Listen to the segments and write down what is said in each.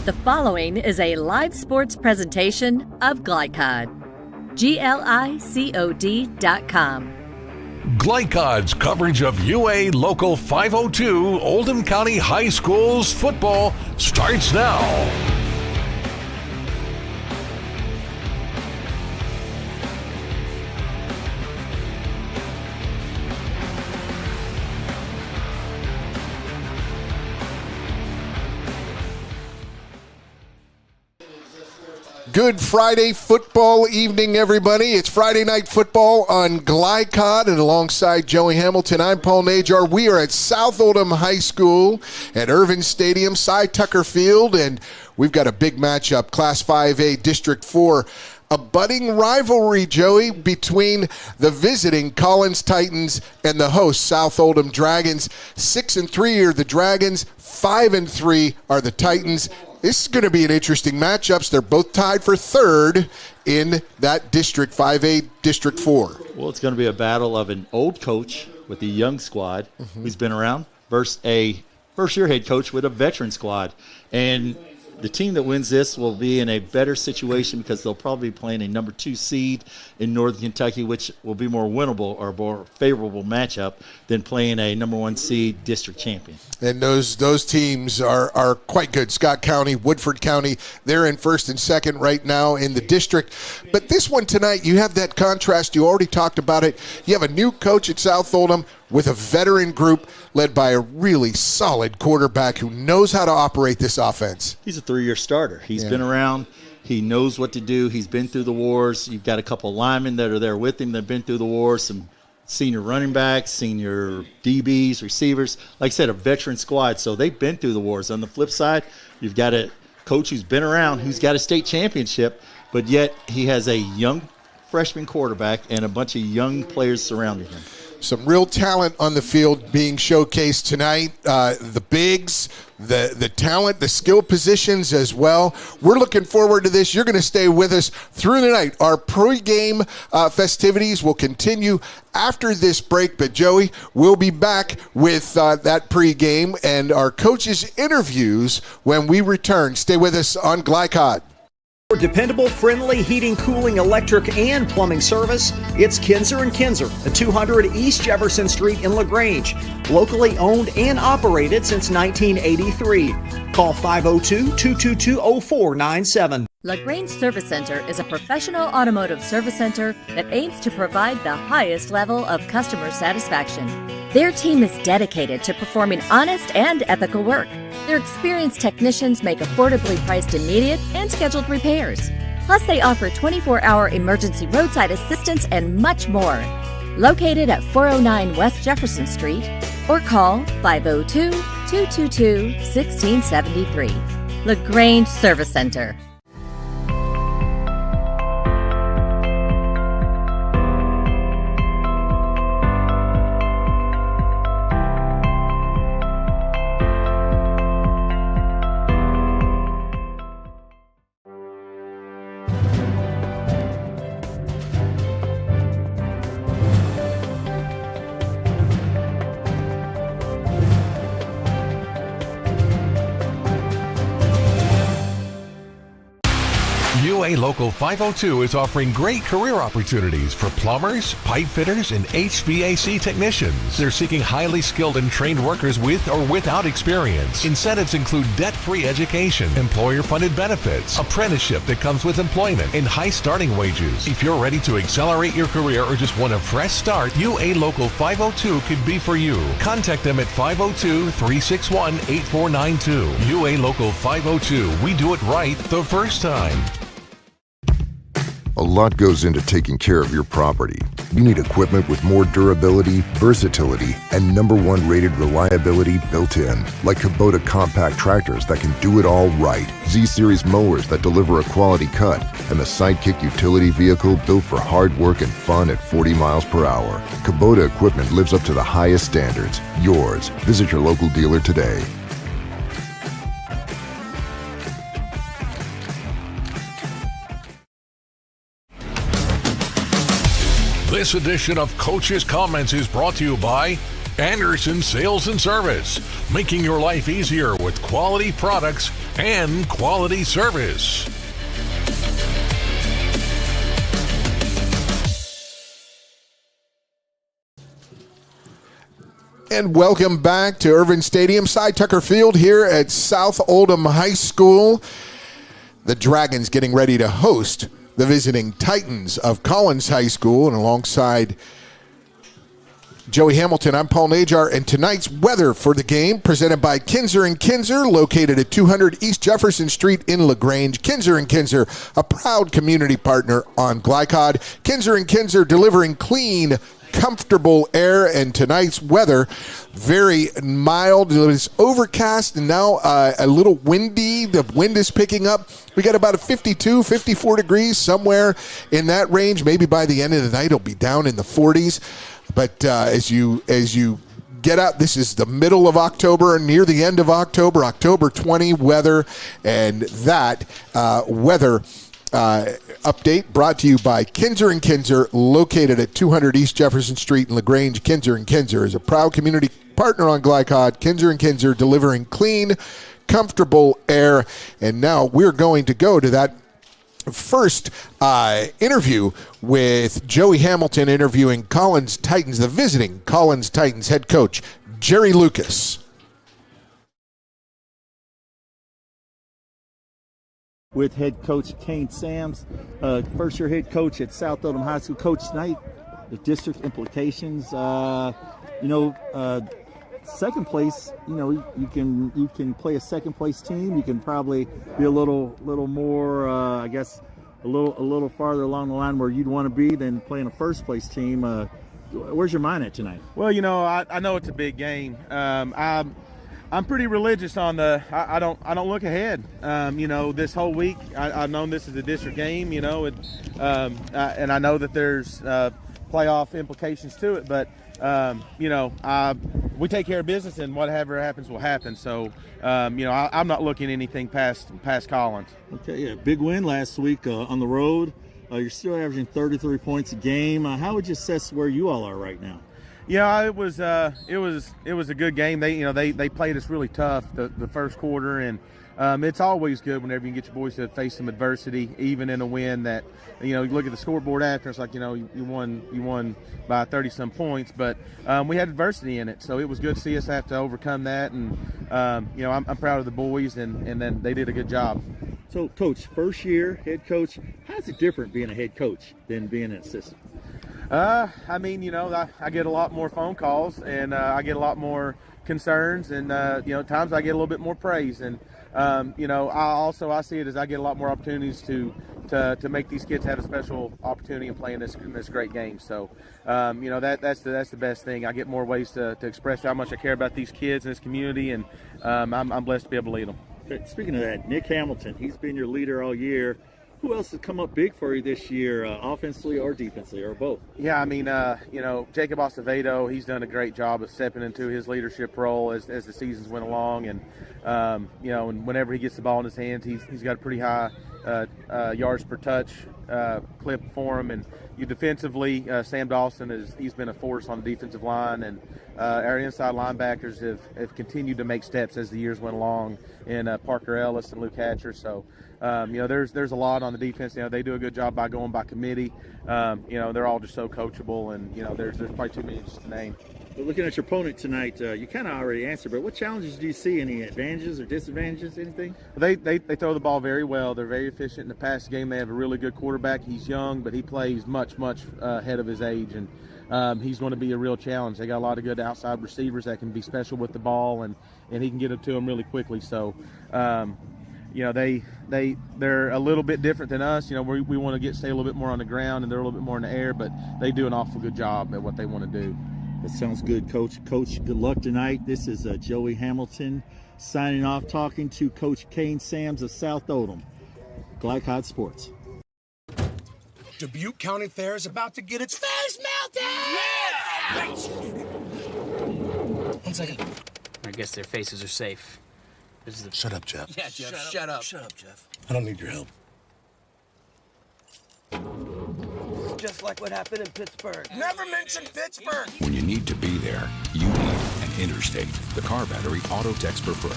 The following is a live sports presentation of Glycod. GLICOD.com. Glycod's coverage of UA Local 502 Oldham County High School's football starts now. Good Friday football evening, everybody. It's Friday Night Football on Glycod, and alongside Joey Hamilton, I'm Paul Najar. We are at South Oldham High School at Irvin Stadium, Cy Tucker Field, and we've got a big matchup, Class 5A District 4. A budding rivalry, Joey, between the visiting Collins Titans and the host South Oldham Dragons. 6-3 are the Dragons, 5-3 are the Titans. This is going to be an interesting matchup. They're both tied for third in that District 5A, District 4. Well, it's going to be a battle of an old coach with a young squad who's been around versus a first-year head coach with a veteran squad. And the team that wins this will be in a better situation because they'll probably be playing a number 2 seed in Northern Kentucky, which will be more winnable or more favorable matchup than playing a number 1 seed district champion. And those teams are quite good. Scott County, Woodford County, they're in first and second right now in the district. But this one tonight, you have that contrast. You already talked about it. You have a new coach at South Oldham with a veteran group led by a really solid quarterback who knows how to operate this offense. He's a 3-year starter. He's been around. He knows what to do. He's been through the wars. You've got a couple of linemen that are there with him that have been through the wars, some senior running backs, senior DBs, receivers. Like I said, a veteran squad, so they've been through the wars. On the flip side, you've got a coach who's been around, who's got a state championship, but yet he has a young freshman quarterback and a bunch of young players surrounding him. Some real talent on the field being showcased tonight. The bigs, the talent, the skill positions as well. We're looking forward to this. You're going to stay with us through the night. Our pregame festivities will continue after this break. But, Joey, we'll be back with that pregame and our coaches' interviews when we return. Stay with us on Glycod. For dependable, friendly heating, cooling, electric, and plumbing service, it's Kinzer & Kinzer at 200 East Jefferson Street in LaGrange. Locally owned and operated since 1983. Call 502-222-0497. LaGrange Service Center is a professional automotive service center that aims to provide the highest level of customer satisfaction. Their team is dedicated to performing honest and ethical work. Their experienced technicians make affordably priced immediate and scheduled repairs. Plus, they offer 24-hour emergency roadside assistance and much more. Located at 409 West Jefferson Street, or call 502-222-1673. LaGrange Service Center. UA Local 502 is offering great career opportunities for plumbers, pipe fitters, and HVAC technicians. They're seeking highly skilled and trained workers with or without experience. Incentives include debt-free education, employer-funded benefits, apprenticeship that comes with employment, and high starting wages. If you're ready to accelerate your career or just want a fresh start, UA Local 502 could be for you. Contact them at 502-361-8492. UA Local 502. We do it right the first time. A lot goes into taking care of your property. You need equipment with more durability, versatility, and #1 rated reliability built in, like Kubota compact tractors that can do it all right, Z-Series mowers that deliver a quality cut, and the Sidekick utility vehicle built for hard work and fun at 40 miles per hour. Kubota equipment lives up to the highest standards. Yours. Visit your local dealer today. This edition of Coach's Comments is brought to you by Anderson Sales and Service, making your life easier with quality products and quality service. And welcome back to Irvin Stadium, Cy Tucker Field here at South Oldham High School. The Dragons getting ready to host the visiting Titans of Collins High School. And alongside Joey Hamilton, I'm Paul Najar. And tonight's weather for the game presented by Kinzer & Kinzer, located at 200 East Jefferson Street in LaGrange. Kinzer & Kinzer, a proud community partner on Glycod. Kinzer & Kinzer delivering clean, comfortable air. And tonight's weather, very mild. It was overcast and now a little windy. The wind is picking up. We got about a 52, 54 degrees, somewhere in that range. Maybe by the end of the night it'll be down in the 40s. But as you get out, this is the middle of October, near the end of October, October 20 weather, and that weather update brought to you by Kinzer & Kinzer, located at 200 East Jefferson Street in LaGrange. Kinzer & Kinzer is a proud community partner on Glycod. Kinzer & Kinzer delivering clean, comfortable air. And now we're going to go to that first interview with Joey Hamilton interviewing Collins Titans, the visiting Collins Titans head coach, Jerry Lucas. With head coach Kane Sams, first-year head coach at South Oldham High School. Coach, tonight, the district implications. Second place. You can play a second-place team. You can probably be a little more, a little farther along the line where you'd want to be than playing a first-place team. Where's your mind at tonight? Well, I know it's a big game. I'm pretty religious on I don't look ahead. This whole week I've known this is a district game, and I know that there's playoff implications to it, but we take care of business, and whatever happens will happen. So I'm not looking anything past Collins. Okay, yeah, big win last week on the road. You're still averaging 33 points a game. How would you assess where you all are right now? Yeah, it was a good game. They played us really tough the first quarter, and it's always good whenever you can get your boys to face some adversity, even in a win that you look at the scoreboard after, it's like you won by 30-some points, but we had adversity in it, so it was good to see us have to overcome that, and I'm proud of the boys, and then they did a good job. So, Coach, first year head coach, how's it different being a head coach than being an assistant? I get a lot more phone calls, and I get a lot more concerns, and at times I get a little bit more praise, and I see it as I get a lot more opportunities to make these kids have a special opportunity in playing this great game. So that's the best thing. I get more ways to express how much I care about these kids and this community, and I'm blessed to be able to lead them. Okay, speaking of that, Nick Hamilton, he's been your leader all year. Who else has come up big for you this year, offensively or defensively, or both? Yeah, Jacob Acevedo, he's done a great job of stepping into his leadership role as the seasons went along, and and whenever he gets the ball in his hands, he's got a pretty high yards per touch clip for him. And defensively, Sam Dawson he's been a force on the defensive line, and our inside linebackers have continued to make steps as the years went along, and Parker Ellis and Luke Hatcher. So there's a lot on the defense. They do a good job by going by committee. They're all just so coachable, and there's probably too many just to name. But looking at your opponent tonight, you kind of already answered, but what challenges do you see? Any advantages or disadvantages, anything? They throw the ball very well. They're very efficient in the pass game. They have a really good quarterback. He's young, but he plays much ahead of his age, and he's going to be a real challenge. They got a lot of good outside receivers that can be special with the ball, and he can get it to them really quickly. So they're a little bit different than us. We want to stay a little bit more on the ground, and they're a little bit more in the air, but they do an awful good job at what they want to do. That sounds good, Coach. Coach, good luck tonight. This is Joey Hamilton signing off, talking to Coach Kane Sams of South Oldham. Glycod Sports. Dubuque County Fair is about to get its face melted! Yeah! 1 second. I guess their faces are safe. Shut up, Jeff. Yeah, Jeff, shut up. Shut up, Jeff. I don't need your help. Just like what happened in Pittsburgh. Never mention Pittsburgh! When you need to be there, you need an Interstate, the car battery Auto Techs prefer.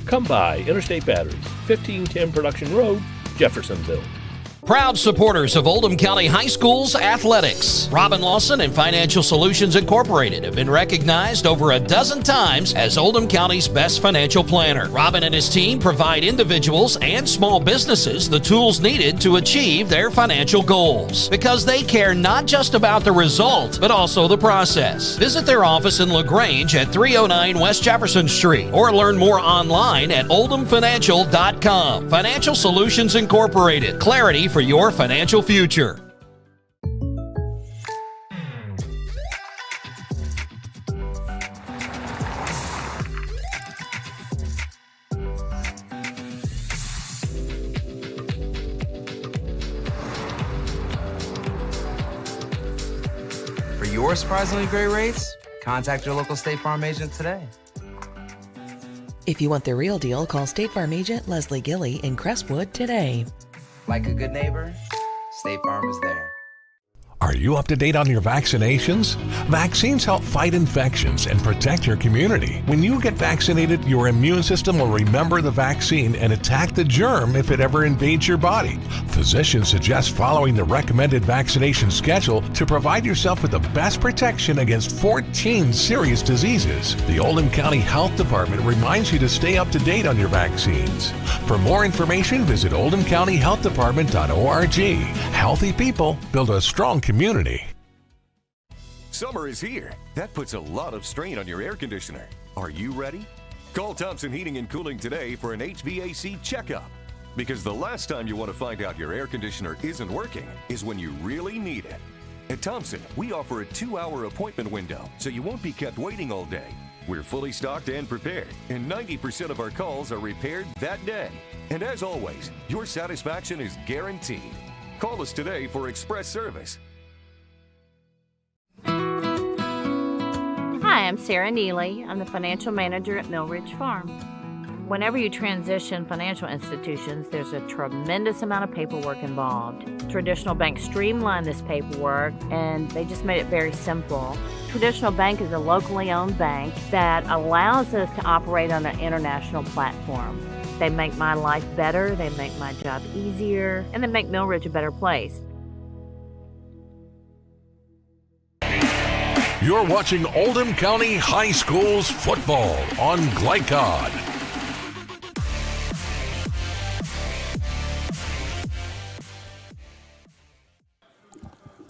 Come by Interstate Batteries, 1510 Production Road, Jeffersonville. Proud supporters of Oldham County High School's athletics. Robin Lawson and Financial Solutions Incorporated have been recognized over a dozen times as Oldham County's best financial planner. Robin and his team provide individuals and small businesses the tools needed to achieve their financial goals, because they care not just about the result, but also the process. Visit their office in LaGrange at 309 West Jefferson Street, or learn more online at oldhamfinancial.com. Financial Solutions Incorporated. Clarity for your financial future. For your surprisingly great rates, contact your local State Farm agent today. If you want the real deal, call State Farm agent Leslie Gilly in Crestwood today. Like a good neighbor, State Farm is there. Are you up to date on your vaccinations? Vaccines help fight infections and protect your community. When you get vaccinated, your immune system will remember the vaccine and attack the germ if it ever invades your body. Physicians suggest following the recommended vaccination schedule to provide yourself with the best protection against 14 serious diseases. The Oldham County Health Department reminds you to stay up to date on your vaccines. For more information, visit oldhamcountyhealthdepartment.org. Healthy people build a strong community. Summer is here. That puts a lot of strain on your air conditioner. Are you ready? Call Thompson Heating and Cooling today for an HVAC checkup. Because the last time you want to find out your air conditioner isn't working is when you really need it. At Thompson, we offer a 2-hour appointment window, so you won't be kept waiting all day. We're fully stocked and prepared, and 90% of our calls are repaired that day. And as always, your satisfaction is guaranteed. Call us today for express service. Hi, I'm Sarah Neely. I'm the financial manager at Mill Ridge Farm. Whenever you transition financial institutions, there's a tremendous amount of paperwork involved. Traditional banks streamlined this paperwork, and they just made it very simple. Traditional Bank is a locally owned bank that allows us to operate on an international platform. They make my life better, they make my job easier, and they make Mill Ridge a better place. You're watching Oldham County High School's football on Glycod.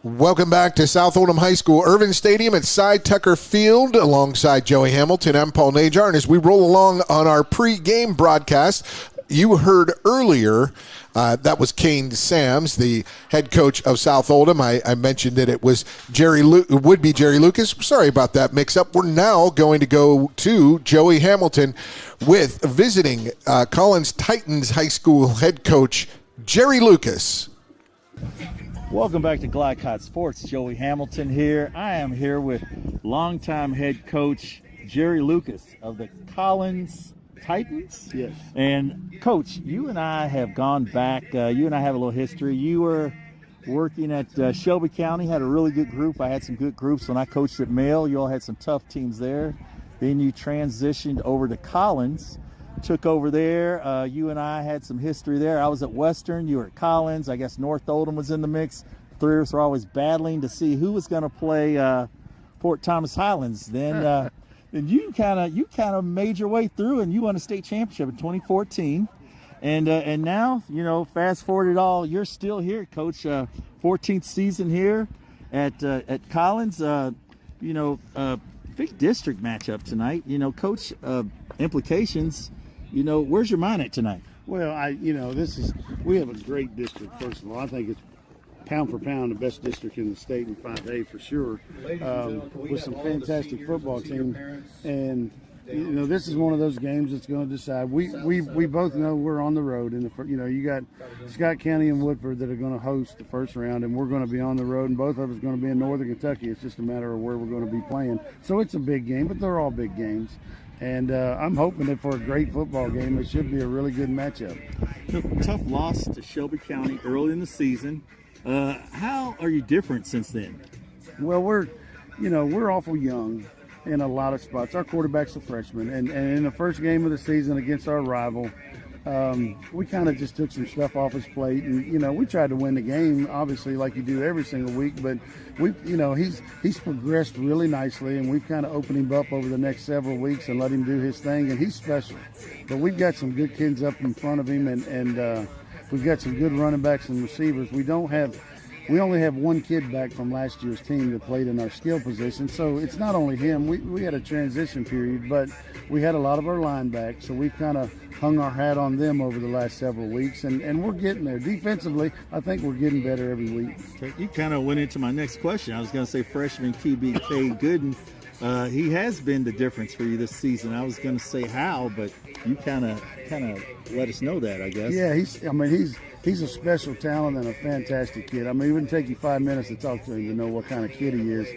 Welcome back to South Oldham High School, Irvin Stadium at Cy Tucker Field, alongside Joey Hamilton. I'm Paul Najar, and as we roll along on our pre-game broadcast, you heard earlier that was Kane Sams, the head coach of South Oldham. I mentioned that it was would be Jerry Lucas. Sorry about that mix-up. We're now going to go to Joey Hamilton with visiting Collins Titans High School head coach Jerry Lucas. Welcome back to Glycod Sports. Joey Hamilton here. I am here with longtime head coach Jerry Lucas of the Collins Titans. Yes. And Coach, you and I have gone back. You and I have a little history. You were working at Shelby County, had a really good group. I had some good groups when I coached at Mail. You all had some tough teams there. Then you transitioned over to Collins. Took over there. You and I had some history there. I was at Western. You were at Collins. I guess North Oldham was in the mix. Three of us were always battling to see who was going to play Fort Thomas Highlands. Then you kind of made your way through, and you won a state championship in 2014. And now, you know, fast forward it all, you're still here, Coach. 14th season here at Collins. Big district matchup tonight. You know, Coach, implications. You know, where's your mind at tonight? Well, we have a great district, first of all. I think it's pound for pound the best district in the state in 5A for sure, with some fantastic football teams. And, you know, this is one of those games that's going to decide. We both know we're on the road. You got Scott County and Woodford that are going to host the first round, and we're going to be on the road, and both of us are going to be in Northern Kentucky. It's just a matter of where we're going to be playing. So it's a big game, but they're all big games. And I'm hoping that for a great football game, it should be a really good matchup. Tough loss to Shelby County early in the season. How are you different since then? Well, we're awful young, in a lot of spots. Our quarterback's a freshman, and in the first game of the season against our rival, we kind of just took some stuff off his plate, and we tried to win the game, obviously, like you do every single week. But he's progressed really nicely, and we've kind of opened him up over the next several weeks and let him do his thing. And he's special. But we've got some good kids up in front of him, and we've got some good running backs and receivers. We only have one kid back from last year's team that played in our skill position, so it's not only him. We had a transition period, but we had a lot of our line back, so we've kind of hung our hat on them over the last several weeks, and we're getting there. Defensively, I think we're getting better every week. You kind of went into my next question. I was going to say freshman QB Cade Gooden. He has been the difference for you this season. I was going to say how, but you kind of let us know that, I guess. Yeah, he's a special talent and a fantastic kid. I mean, it wouldn't take you 5 minutes to talk to him to know what kind of kid he is.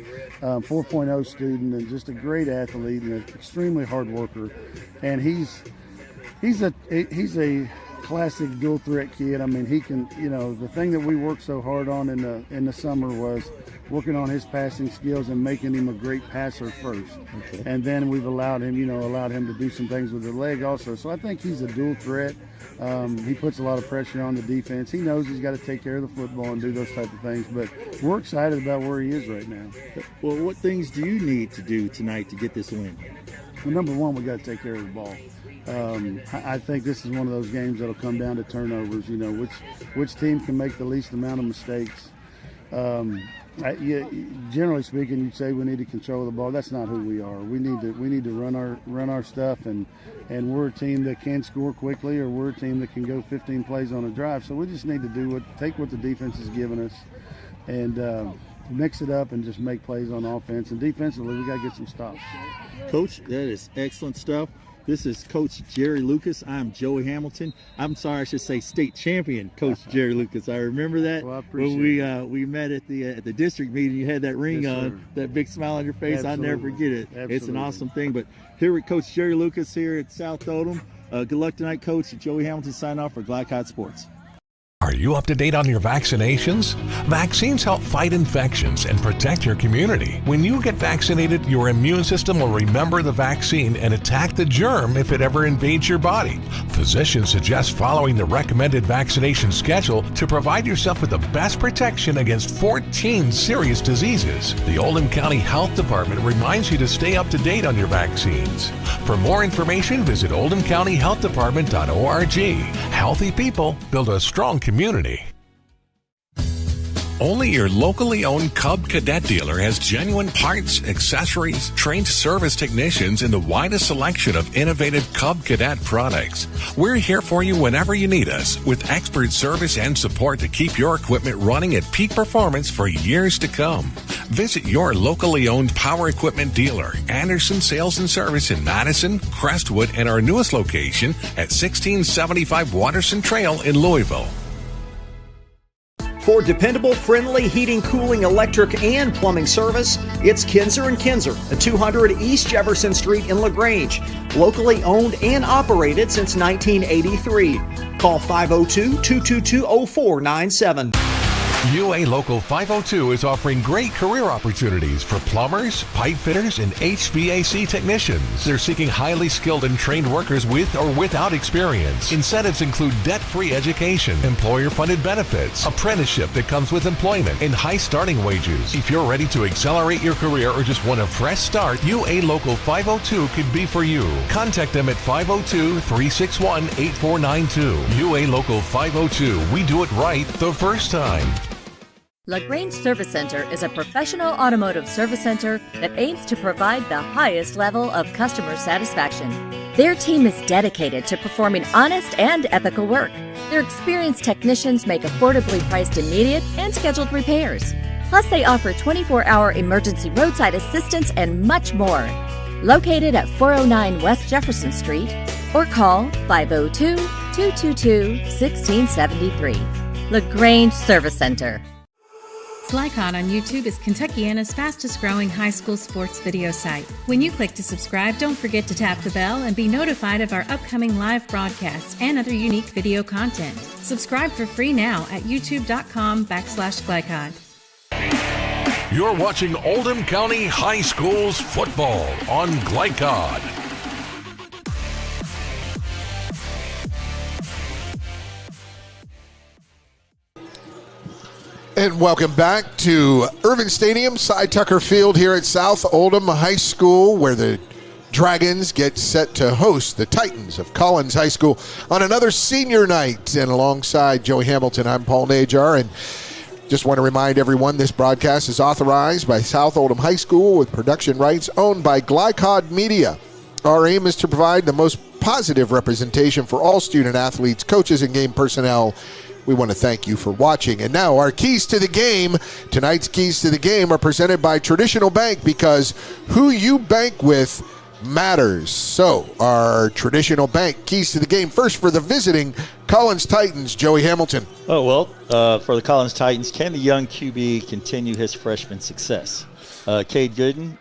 4.0 student and just a great athlete and an extremely hard worker. And he's a classic dual threat kid. I mean, he can, the thing that we worked so hard on in the summer was working on his passing skills and making him a great passer first. Okay. And then we've allowed him to do some things with the leg also. So I think he's a dual threat. He puts a lot of pressure on the defense. He knows he's got to take care of the football and do those type of things. But we're excited about where he is right now. Well, what things do you need to do tonight to get this win? Well, number one, we got to take care of the ball. I think this is one of those games that'll come down to turnovers. Which team can make the least amount of mistakes. Generally speaking, you'd say we need to control the ball. That's not who we are. We need to run our stuff, and we're a team that can score quickly, or we're a team that can go 15 plays on a drive. So we just need to take what the defense has given us, and mix it up and just make plays on offense. And defensively, we got to get some stops. Coach, that is excellent stuff. This is Coach Jerry Lucas. I'm Joey Hamilton. I'm sorry, I should say state champion Coach Jerry Lucas. I remember that when we met at the district meeting. You had that ring on, that big smile on your face. Absolutely. I'll never forget it. Absolutely. It's an awesome thing. But here with Coach Jerry Lucas here at South Oldham. Good luck tonight, Coach. Joey Hamilton signing off for Glycod Sports. Are you up to date on your vaccinations? Vaccines help fight infections and protect your community. When you get vaccinated, your immune system will remember the vaccine and attack the germ if it ever invades your body. Physicians suggest following the recommended vaccination schedule to provide yourself with the best protection against 14 serious diseases. The Oldham County Health Department reminds you to stay up to date on your vaccines. For more information, visit oldhamcountyhealthdepartment.org. Healthy people build a strong community. Only your locally owned Cub Cadet dealer has genuine parts, accessories, trained service technicians, and the widest selection of innovative Cub Cadet products. We're here for you whenever you need us, with expert service and support to keep your equipment running at peak performance for years to come. Visit your locally owned power equipment dealer, Anderson Sales and Service in Madison, Crestwood, and our newest location at 1675 Watterson Trail in Louisville. For dependable, friendly heating, cooling, electric, and plumbing service, it's Kinzer & Kinzer at 200 East Jefferson Street in LaGrange. Locally owned and operated since 1983. Call 502-222-0497. UA Local 502 is offering great career opportunities for plumbers, pipe fitters, and HVAC technicians. They're seeking highly skilled and trained workers with or without experience. Incentives include debt-free education, employer-funded benefits, apprenticeship that comes with employment, and high starting wages. If you're ready to accelerate your career or just want a fresh start, UA Local 502 could be for you. Contact them at 502-361-8492. UA Local 502. We do it right the first time. LaGrange Service Center is a professional automotive service center that aims to provide the highest level of customer satisfaction. Their team is dedicated to performing honest and ethical work. Their experienced technicians make affordably priced immediate and scheduled repairs. Plus, they offer 24-hour emergency roadside assistance and much more. Located at 409 West Jefferson Street, or call 502-222-1673. LaGrange Service Center. Glycod on YouTube is Kentuckiana's fastest growing high school sports video site. When you click to subscribe, don't forget to tap the bell and be notified of our upcoming live broadcasts and other unique video content. Subscribe for free now at youtube.com/Glycod. You're watching Oldham County High Schools football on Glycod. And welcome back to Irvin Stadium, Cy Tucker Field here at South Oldham High School, where the Dragons get set to host the Titans of Collins High School on another senior night. And alongside Joey Hamilton, I'm Paul Najar. And just want to remind everyone this broadcast is authorized by South Oldham High School with production rights owned by Glycod Media. Our aim is to provide the most positive representation for all student athletes, coaches, and game personnel. We want to thank you for watching. And now our keys to the game. Tonight's keys to the game are presented by Traditional Bank, because who you bank with matters. So our Traditional Bank keys to the game. First, for the visiting Collins Titans, Joey Hamilton. Oh, well, for the Collins Titans, can the young QB continue his freshman success? Cade Gooden,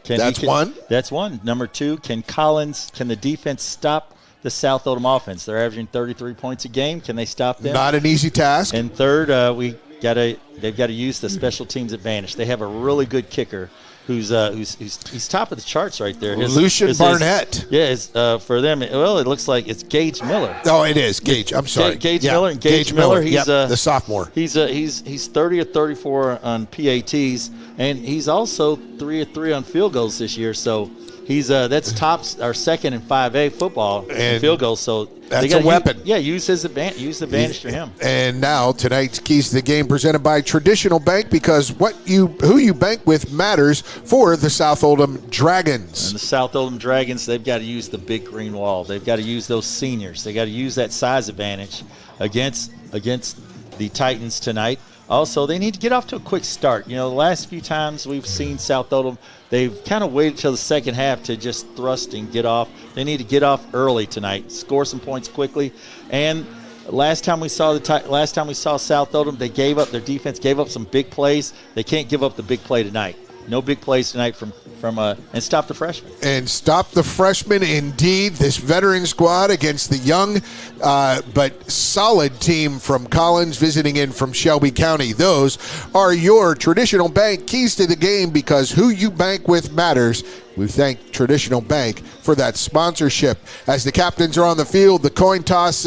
That's one. That's one. Number two, can the defense stop the South Oldham offense? They're averaging 33 points a game. Can they stop them? Not an easy task. And third, they've got to use the special teams advantage. They have a really good kicker who's top of the charts right there. Lucian Barnett. For them, it looks like it's Gage Miller. Oh, it is Gage. I'm sorry. Gage Miller. Gage Miller. He's the sophomore. He's 30 of 34 on PATs, and he's also 3 of 3 on field goals this year. So that's tops our second in 5A football in field goals. So that's a weapon. Use the advantage to him. And now tonight's keys to the game presented by Traditional Bank, because who you bank with matters for the South Oldham Dragons. And the South Oldham Dragons, they've got to use the big green wall. They've got to use those seniors. They got to use that size advantage against the Titans tonight. Also, they need to get off to a quick start. The last few times we've seen South Oldham, they've kind of waited till the second half to just thrust and get off. They need to get off early tonight, score some points quickly. And last time we saw South Oldham, their defense gave up some big plays. They can't give up the big play tonight. No big plays tonight and stop the freshmen. And stop the freshmen, indeed. This veteran squad against the young but solid team from Collins visiting in from Shelby County. Those are your Traditional Bank keys to the game, because who you bank with matters. We thank Traditional Bank for that sponsorship. As the captains are on the field, the coin toss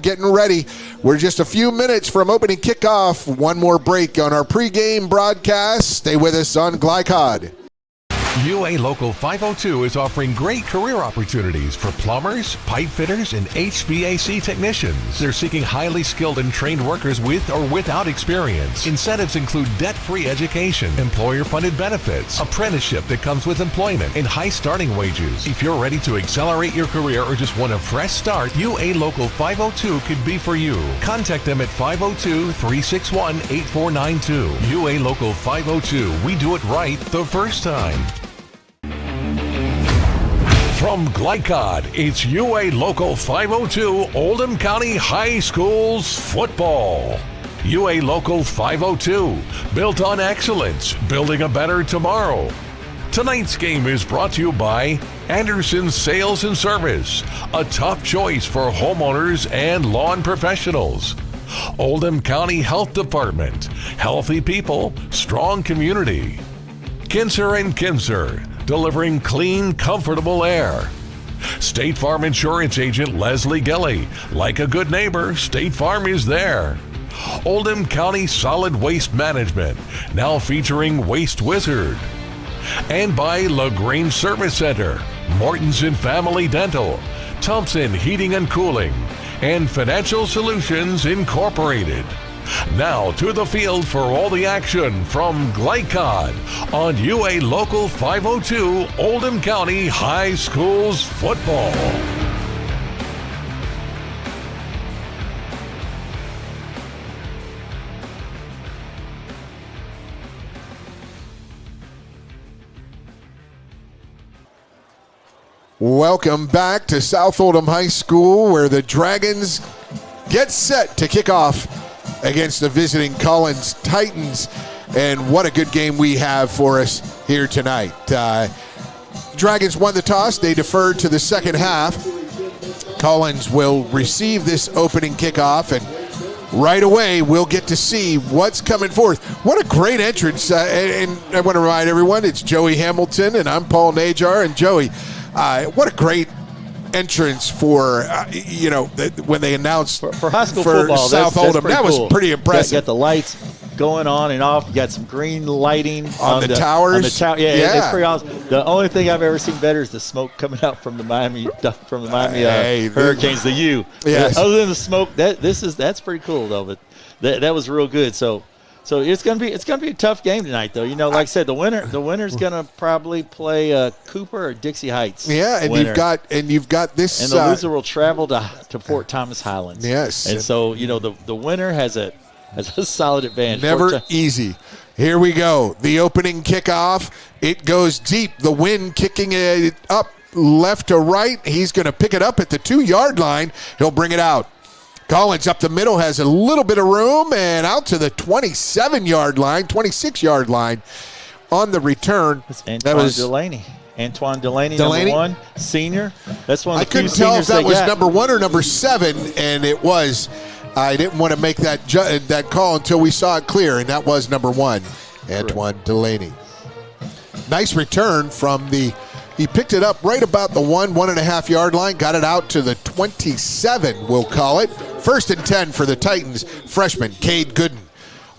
getting ready. We're just a few minutes from opening kickoff. One more break on our pregame broadcast. Stay with us on Glycod. UA Local 502 is offering great career opportunities for plumbers, pipe fitters, and HVAC technicians. They're seeking highly skilled and trained workers with or without experience. Incentives include debt-free education, employer-funded benefits, apprenticeship that comes with employment, and high starting wages. If you're ready to accelerate your career or just want a fresh start, UA Local 502 could be for you. Contact them at 502-361-8492. UA Local 502. We do it right the first time. From Glycod, it's UA Local 502 Oldham County High Schools football. UA Local 502, built on excellence, building a better tomorrow. Tonight's game is brought to you by Anderson Sales and Service, a top choice for homeowners and lawn professionals. Oldham County Health Department, healthy people, strong community. Kinser & Kinser, delivering clean, comfortable air. State Farm Insurance Agent Leslie Gilly. Like a good neighbor, State Farm is there. Oldham County Solid Waste Management, now featuring Waste Wizard. And by LaGrange Service Center, Morton's and Family Dental, Thompson Heating and Cooling, and Financial Solutions Incorporated. Now to the field for all the action from Glycod on UA Local 502 Oldham County High Schools football. Welcome back to South Oldham High School, where the Dragons get set to kick off against the visiting Collins Titans. And what a good game we have for us here tonight. Dragons won the toss. They deferred to the second half. Collins will receive this opening kickoff, and right away we'll get to see what's coming forth. What a great entrance. And I want to remind everyone, it's Joey Hamilton, and I'm Paul Najar. And Joey, what a great entrance for, when they announced for high school for football, South Oldham. That cool. was pretty impressive. You got the lights going on and off. You got some green lighting on the towers. On the tower. Yeah, it's pretty awesome. The only thing I've ever seen better is the smoke coming out from the Miami Hurricanes. The U. Yes. Other than the smoke, that's pretty cool though. But that was real good. So it's gonna be a tough game tonight though. Like I said, the winner's gonna probably play Cooper or Dixie Heights. Yeah, and you've got this. And the loser will travel to Fort Thomas Highlands. Yes. And so the winner has a solid advantage. Never easy. Here we go. The opening kickoff. It goes deep. The wind kicking it up left to right. He's going to pick it up at the 2-yard line. He'll bring it out. Collins up the middle, has a little bit of room, and out to the 26-yard line on the return. Antoine Delaney, number 1, senior. That's one of the few seniors. I couldn't tell if that was number 1 or number 7, and it was. I didn't want to make that call until we saw it clear, and that was number 1, Antoine Delaney. Nice return from he picked it up right about the 1.5 yard line, got it out to the 27, we'll call it. 1st and 10 for the Titans, freshman Cade Gooden.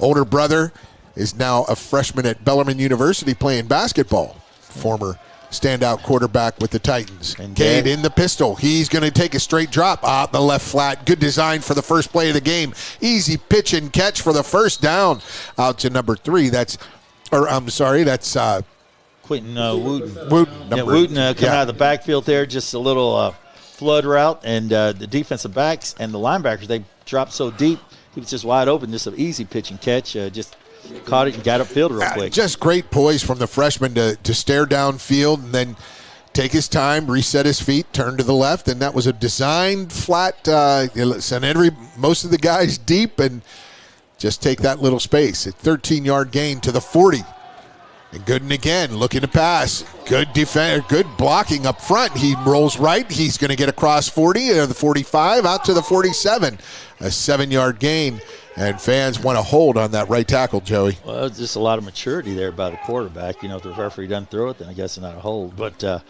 Older brother is now a freshman at Bellarmine University playing basketball. Former standout quarterback with the Titans. Cade in the pistol. He's going to take a straight drop out the left flat. Good design for the first play of the game. Easy pitch and catch for the first down. Out to number 3. That's Quentin Wooten. Wooten coming out of the backfield there. Just a little flood route. And the defensive backs and the linebackers, they dropped so deep. He was just wide open. Just an easy pitch and catch. Just caught it and got upfield real quick. Just great poise from the freshman to stare downfield and then take his time, reset his feet, turn to the left, and that was a designed flat. Send most of the guys deep and just take that little space. A 13-yard gain to the 40. And Gooden again looking to pass. Good defense, good blocking up front. He rolls right. He's going to get across 40 or the 45 out to the 47. A 7-yard gain. And fans want to hold on that right tackle, Joey. Well, it's just a lot of maturity there by the quarterback. If the referee doesn't throw it, then I guess it's not a hold. But a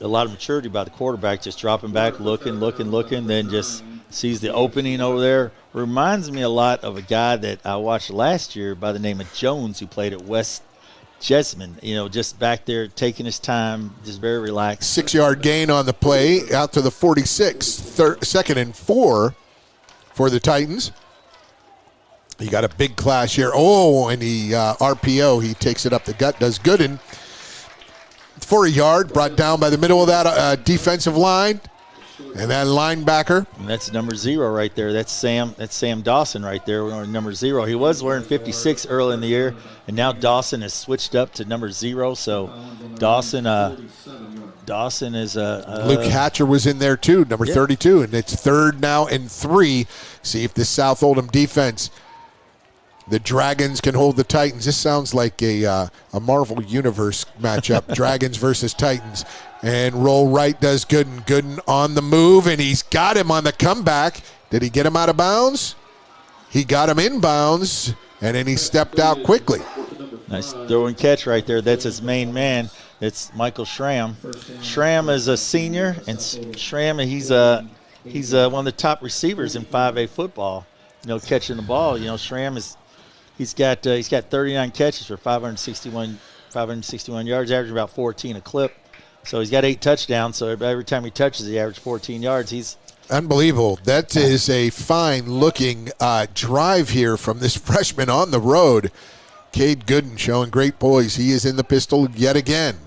lot of maturity by the quarterback, just dropping back, looking, then just sees the opening over there. Reminds me a lot of a guy that I watched last year by the name of Jones, who played at West Jessamine. Just back there taking his time, just very relaxed. 6-yard gain on the play, out to the 46. 2nd and 4 for the Titans. He got a big clash here. Oh, and the RPO, he takes it up the gut, does Gooden. For a yard, brought down by the middle of that defensive line. And that linebacker. And that's number 0 right there. That's Sam Dawson right there, number 0. He was wearing 56 early in the year, and now Dawson has switched up to number 0. So Dawson is Luke Hatcher was in there too, number 32, and it's 3rd now and 3. See if the South Oldham defense, the Dragons, can hold the Titans. This sounds like a Marvel Universe matchup. Dragons versus Titans. And roll right does Gooden. Gooden on the move, and he's got him on the comeback. Did he get him out of bounds? He got him in bounds, and then he stepped out quickly. Nice throw and catch right there. That's his main man. It's Michael Schramm. Schramm is a senior, and Schramm, he's one of the top receivers in 5A football. Catching the ball. Schramm he's got 39 catches for 561 yards, averaging about 14 a clip. So he's got 8 touchdowns. So every time he touches, he averages 14 yards. He's unbelievable. That is a fine-looking drive here from this freshman on the road. Cade Gooden showing great poise. He is in the pistol yet again.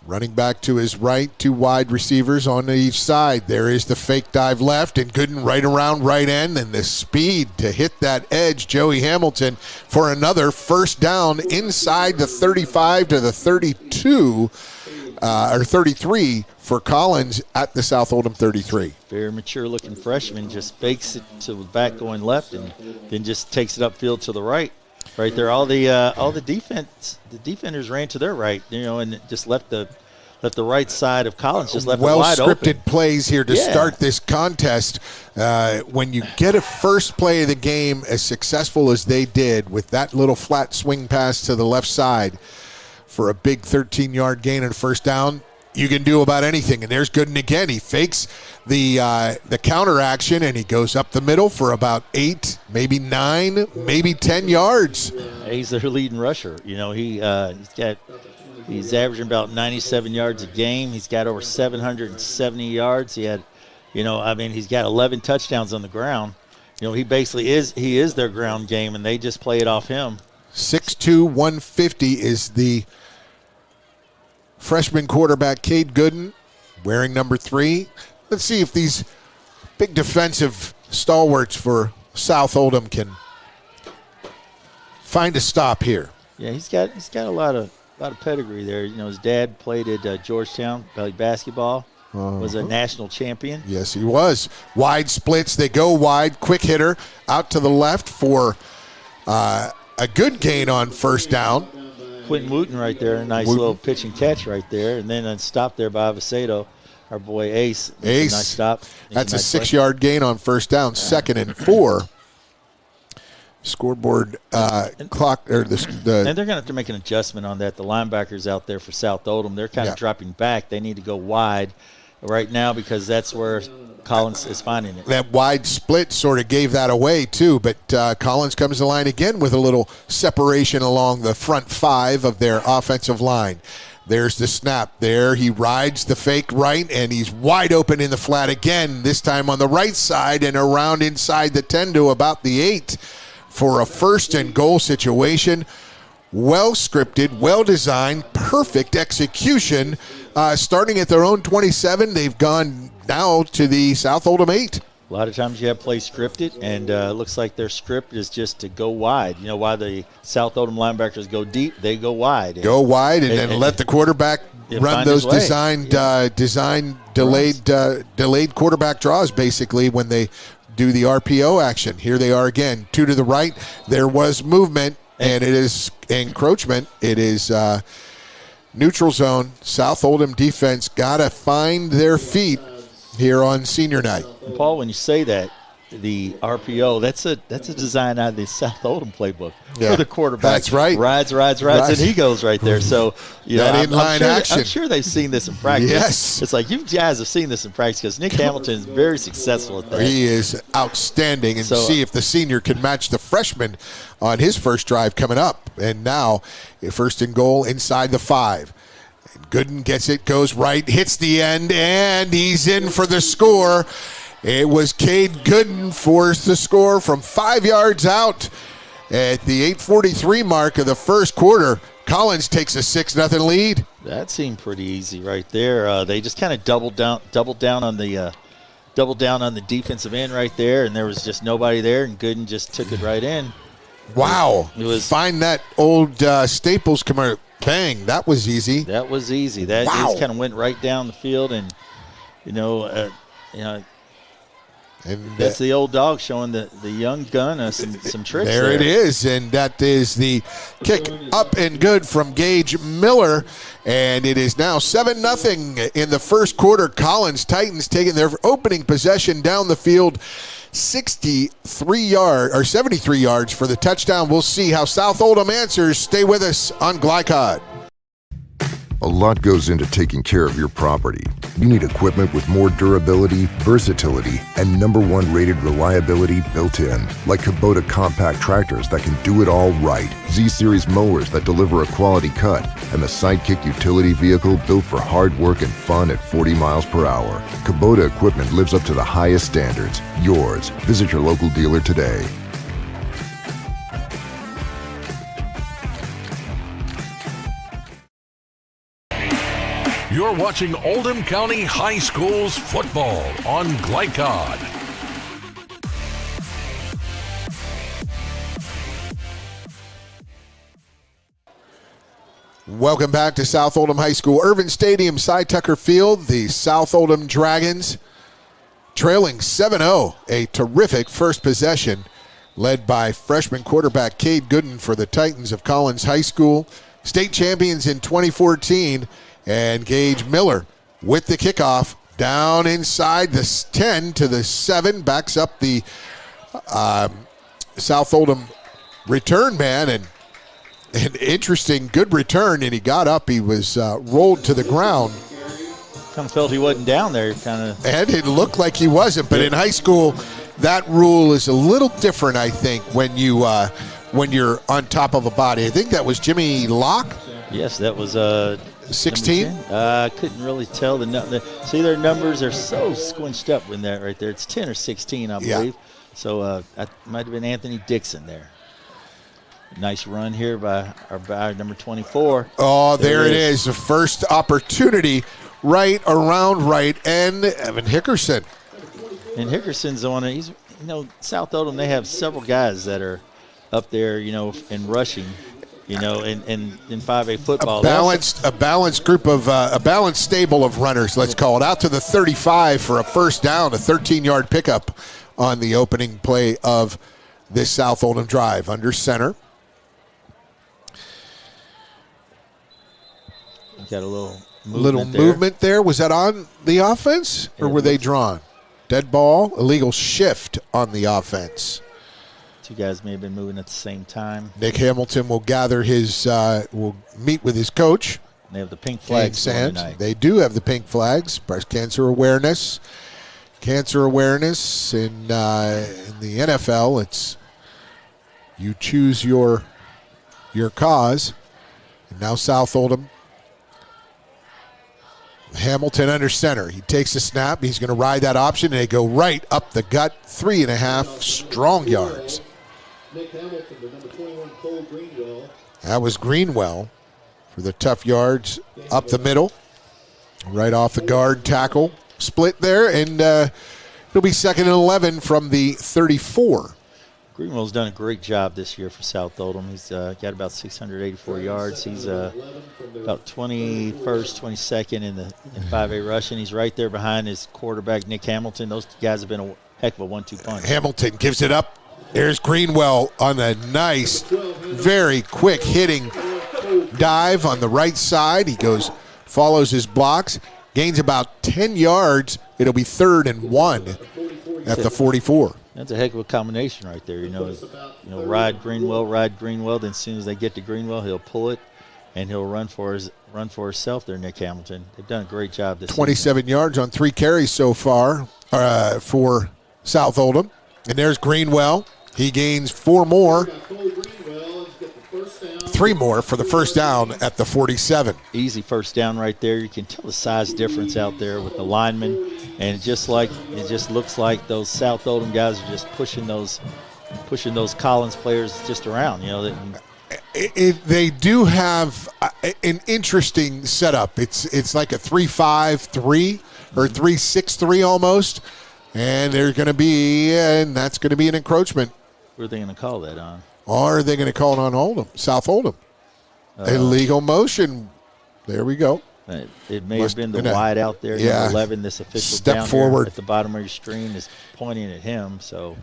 Running back to his right, 2 wide receivers on each side. There is the fake dive left, and Gooden right around right end, and the speed to hit that edge. Joey Hamilton for another first down inside the 35 to the 32. Or 33 for Collins at the South Oldham 33. Very mature-looking freshman, just fakes it to the back going left, and then just takes it upfield to the right. Right there, all the defenders ran to their right, and just left the that the right side of Collins just left it wide open. Well-scripted plays here to start this contest. When you get a first play of the game as successful as they did with that little flat swing pass to the left side for a big 13-yard gain and first down, you can do about anything. And there's Gooden again. He fakes the counter action, and he goes up the middle for about 8, maybe 9, maybe 10 yards. He's their leading rusher. You know, he's averaging about 97 yards a game. He's got over 770 yards. He's got 11 touchdowns on the ground. You know, he basically is their ground game, and they just play it off him. 6'2", 150 is the freshman quarterback, Cade Gooden, wearing number 3. Let's see if these big defensive stalwarts for South Oldham can find a stop here. Yeah, he's got a lot of pedigree there. You know, his dad played at Georgetown, played basketball, was a national champion. Yes, he was. Wide splits, they go wide, quick hitter out to the left for a good gain on first down. Quentin Wooten right there, a nice little pitch and catch right there, and then stopped there by Avesedo, our boy Ace. Ace, nice stop. That's a 6-yard gain on first down, 2nd and 4. Scoreboard clock, or and they're going to have to make an adjustment on that. The linebackers out there for South Oldham, they're kind of dropping back. They need to go wide right now because that's where Collins is finding it. That wide split sort of gave that away too, but Collins comes to line again with a little separation along the front 5 of their offensive line. There's the snap there. He rides the fake right, and he's wide open in the flat again, this time on the right side and around inside the 10 to about the 8 for a 1st and goal situation. Well scripted, well designed, perfect execution. Starting at their own 27, they've gone now to the South Oldham 8. A lot of times you have plays scripted, and it looks like their script is just to go wide. You know, why the South Oldham linebackers go deep, they go wide. Go wide and then let the quarterback run those delayed quarterback draws, basically, when they do the RPO action. Here they are again, 2 to the right. There was movement, and it is encroachment. It is neutral zone. South Oldham defense got to find their feet here on senior night. And Paul, when you say that, the RPO, that's a design out of the South Oldham playbook. For the quarterback. That's right. Rides, and he goes right there. So, that inline action. I'm sure they've seen this in practice. Yes. It's like you guys have seen this in practice because Nick Hamilton is very successful at that. He is outstanding, and see if the senior can match the freshman on his first drive coming up. And now, 1st and goal inside the 5. Gooden gets it, goes right, hits the end, and he's in for the score. It was Cade Gooden forced the score from 5 yards out at the 8:43 mark of the first quarter. Collins takes a 6-0 lead. That seemed pretty easy right there. They just kind of doubled down on the defensive end right there, and there was just nobody there, and Gooden just took it right in. Wow! Find that old Staples commercial. Bang! That was easy. That just kind of went right down the field, and and that's the old dog showing the young gun some tricks. There it is, and that is the kick up and good from Gage Miller, and it is now 7-0 in the first quarter. Collins Titans taking their opening possession down the field. 73 yards for the touchdown. We'll see how South Oldham answers. Stay with us on Glycod. A lot goes into taking care of your property. You need equipment with more durability, versatility, and #1 rated reliability built in. Like Kubota compact tractors that can do it all right. Z-Series mowers that deliver a quality cut. And the Sidekick utility vehicle built for hard work and fun at 40 miles per hour. Kubota equipment lives up to the highest standards. Yours. Visit your local dealer today. You're watching Oldham County High School's football on Glycod. Welcome back to South Oldham High School. Irvin Stadium, Cy Tucker Field. The South Oldham Dragons trailing 7-0. A terrific first possession led by freshman quarterback Cade Gooden for the Titans of Collins High School. State champions in 2014. And Gage Miller with the kickoff down inside the 10 to the 7, backs up the South Oldham return man, and an interesting, good return, and he got up. He was rolled to the ground. Kind of felt he wasn't down there, And it looked like he wasn't, but in high school, that rule is a little different, I think, when you're on top of a body. I think that was Jimmy Locke. Yes, that was 16. I couldn't really tell see, their numbers are so squinched up in that right there. It's 10 or 16, I believe. So it might have been Anthony Dixon there. Nice run here by number 24. Oh, there it is. The first opportunity right around right end. Evan Hickerson. And Hickerson's on it. He's, South Oldham, they have several guys that are up there, in rushing, in 5A football. A balanced group of a balanced stable of runners, let's call it, out to the 35 for a first down, a 13-yard pickup on the opening play of this South Oldham drive. Under center. Got a little movement there. Was that on the offense, or were they drawn? Dead ball, illegal shift on the offense. Two guys may have been moving at the same time. Nick Hamilton will will meet with his coach. They have the pink flags tonight. They do have the pink flags. Breast cancer awareness. Cancer awareness in the NFL. It's you choose your cause. And now South Oldham. Hamilton under center. He takes a snap. He's going to ride that option, and they go right up the gut. 3.5 strong yards. Nick Hamilton, the number 21, Cole Greenwell. That was Greenwell for the tough yards up the middle. Right off the guard tackle. Split there, and it'll be 2nd and 11 from the 34. Greenwell's done a great job this year for South Oldham. He's got about 684 yards. He's about 21st, 22nd in 5A rushing. He's right there behind his quarterback, Nick Hamilton. Those guys have been a heck of a 1-2 punch. Hamilton gives it up. There's Greenwell on a nice, very quick hitting dive on the right side. He follows his blocks, gains about 10 yards. It'll be 3rd and 1 at the 44. That's a heck of a combination right there. Ride Greenwell. Then as soon as they get to Greenwell, he'll pull it, and he'll run for himself there, Nick Hamilton. They've done a great job this 27 season. yards on 3 carries so far for South Oldham. And there's Greenwell. He gains 4 more. 3 more for the first down at the 47. Easy first down right there. You can tell the size difference out there with the linemen, and it just looks like those South Oldham guys are just pushing those Collins players just around. They do have an interesting setup. It's like a 3-5-3 or 3-6-3 almost, and that's going to be an encroachment. What are they going to call that on? Or are they going to call it on Oldham, South Oldham? Illegal motion. There we go. It may have been the wide out there. Yeah. Number 11, this official step down forward at the bottom of your screen is pointing at him. So,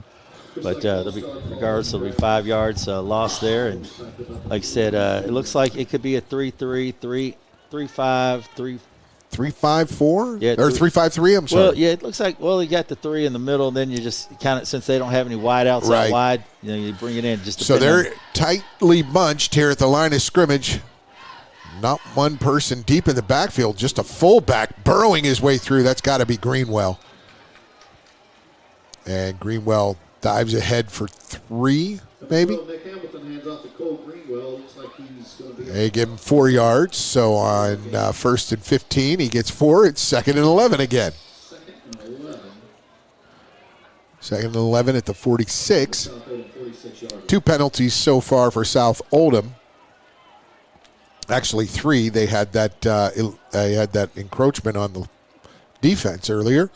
but regardless, there'll be 5 yards lost there. And like I said, it looks like it could be a 3-3, 3-5, 3. 3-5-4? Yeah, or 3-5-3, I'm sorry. Well, yeah, it looks like, you got the 3 in the middle, and then you just kind of, since they don't have any wide outside wide, you bring it in. So they're tightly bunched here at the line of scrimmage. Not one person deep in the backfield, just a fullback burrowing his way through. That's got to be Greenwell. And Greenwell dives ahead for 3, maybe. Nick Hamilton hands off to Cole Greenwell. Looks like he's going to be. They give him 4 yards. So on 1st and 15, he gets 4. It's 2nd and 11 again. 2nd and 11 at the 46. 2 penalties so far for South Oldham. Actually, 3. They had that encroachment on the defense earlier.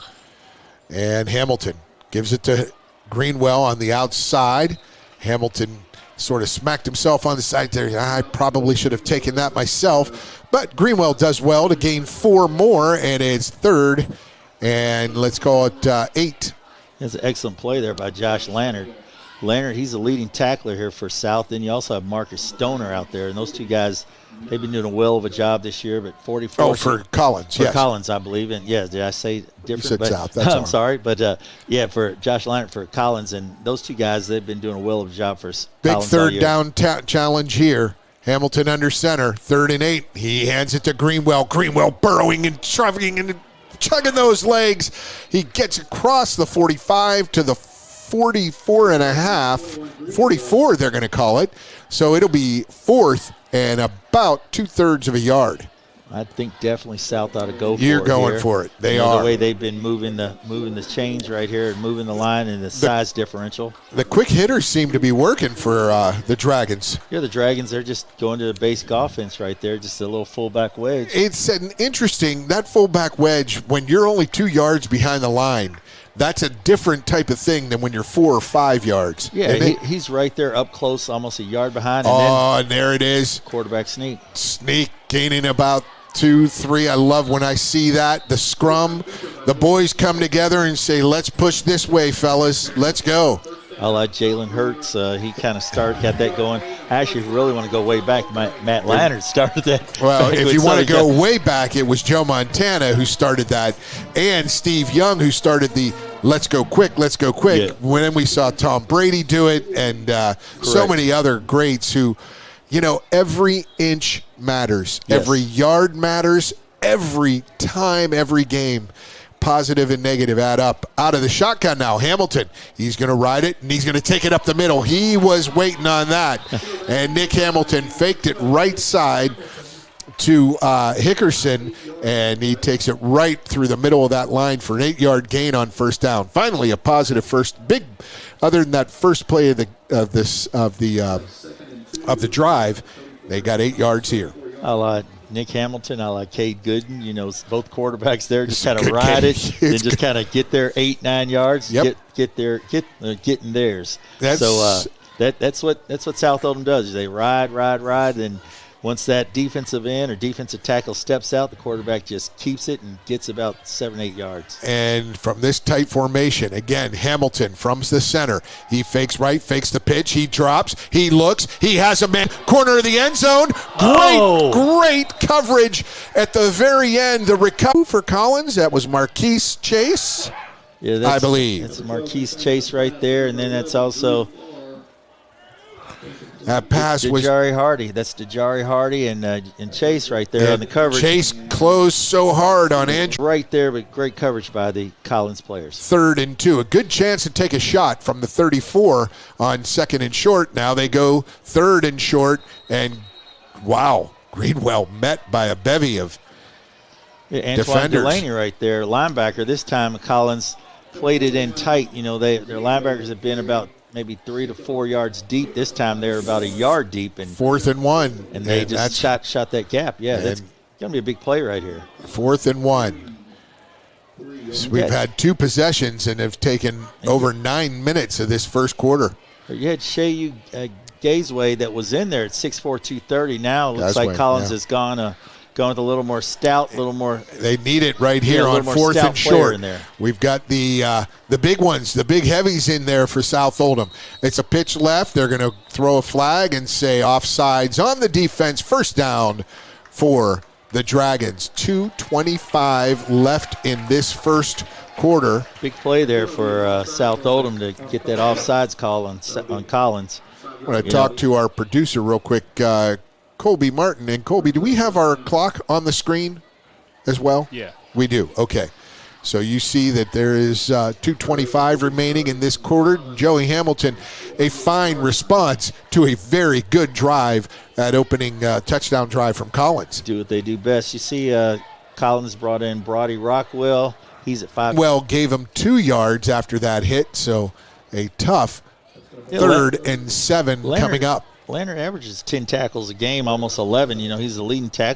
And Hamilton gives it to Greenwell on the outside. Hamilton sort of smacked himself on the side there. I probably should have taken that myself. But Greenwell does well to gain 4 more, and it's 3rd. And let's call it 8. That's an excellent play there by Josh Lannard. Leonard, he's the leading tackler here for South. Then you also have Marcus Stoner out there. And those two guys, they've been doing a well of a job this year. But 44. Oh, for Collins, For Collins, I believe. And, yeah, did I say different? You said but, South. That's I'm sorry. But, yeah, for Josh Leonard, for Collins. And those two guys, they've been doing a well of a job for big Collins third down challenge here. Hamilton under center, 3rd and 8. He hands it to Greenwell. Greenwell burrowing and shoving and chugging those legs. He gets across the 45 to the 44 and a half. 44, they're going to call it. So it'll be 4th and about 2/3 of a yard. I think definitely South ought to go for it. You're going here. for it. They are. are. The way they've been moving the chains right here and moving the line and the size differential. The quick hitters seem to be working for the Dragons. Yeah, the Dragons, they're just going to the basic offense right there, just a little fullback wedge. It's an interesting, that fullback wedge, when you're only 2 yards behind the line, that's a different type of thing than when you're 4 or 5 yards. Yeah, he's right there up close, almost a yard behind. And there it is. Quarterback sneak. Sneak, gaining about 2, 3. I love when I see that. The scrum, the boys come together and say, let's push this way, fellas. Let's go. I like Jalen Hurts. He kind of got that going. I actually really want to go way back. Matt Leonard started that. Well, if you want to go way back, it was Joe Montana who started that, and Steve Young who started the let's go quick, let's go quick. Yeah. When we saw Tom Brady do it, and so many other greats who, every inch matters. Yes. Every yard matters. Every time, every game. Positive and negative add up. Out of the shotgun now, Hamilton. He's going to ride it, and he's going to take it up the middle. He was waiting on that. And Nick Hamilton faked it right side to Hickerson, and he takes it right through the middle of that line for an 8-yard gain on first down. Finally, a positive first. Big, other than that first play of the drive, they got 8 yards here. I like Nick Hamilton. I like Cade Gooden. Both quarterbacks there just kind of ride it and just kind of get their 8-9 yards. Yep. Getting theirs. That's what South Oldham does. They ride, and once that defensive end or defensive tackle steps out, the quarterback just keeps it and gets about 7-8 yards. And from this tight formation, again, Hamilton from the center. He fakes right, fakes the pitch. He drops. He looks. He has a man. Corner of the end zone. Great coverage at the very end. The recovery for Collins, that was Marquise Chase, I believe. That's Marquise Chase right there, and then that's also that pass was Dejari Hardy. That's Dejari Hardy and Chase right there on the coverage. Chase closed so hard on Andrew. Right there, but great coverage by the Collins players. 3rd and 2. A good chance to take a shot from the 34 on 2nd and short. Now they go 3rd and short, and wow, Greenwell met by a bevy of Antoine defenders. Delaney right there, linebacker. This time Collins played it in tight. Their linebackers have been about maybe 3 to 4 yards deep. This time they're about a yard deep. And 4th and 1. And they just shot that gap. Yeah, that's going to be a big play right here. 4th and 1. So we've had 2 possessions and have taken over 9 minutes of this first quarter. You had Shea Gazeway that was in there at 6'4", 230. Now it looks like Collins has gone with a little more stout, a little more. They need it right here on 4th and short. In there. We've got the big ones, the big heavies in there for South Oldham. It's a pitch left. They're going to throw a flag and say offsides on the defense. First down for the Dragons. 2:25 left in this first quarter. Big play there for South Oldham to get that offsides call on Collins. I'm going to talk to our producer real quick, Colby Martin. And Colby, do we have our clock on the screen as well? Yeah. We do. Okay. So you see that there is 2:25 remaining in this quarter. Joey Hamilton, a fine response to a very good drive, that opening touchdown drive from Collins. Do what they do best. You see Collins brought in Brody Rockwell. He's at 5. Well, gave him 2 yards after that hit, so a tough 3rd and 7 coming up. Leonard averages 10 tackles a game, almost 11. He's the leading tackler.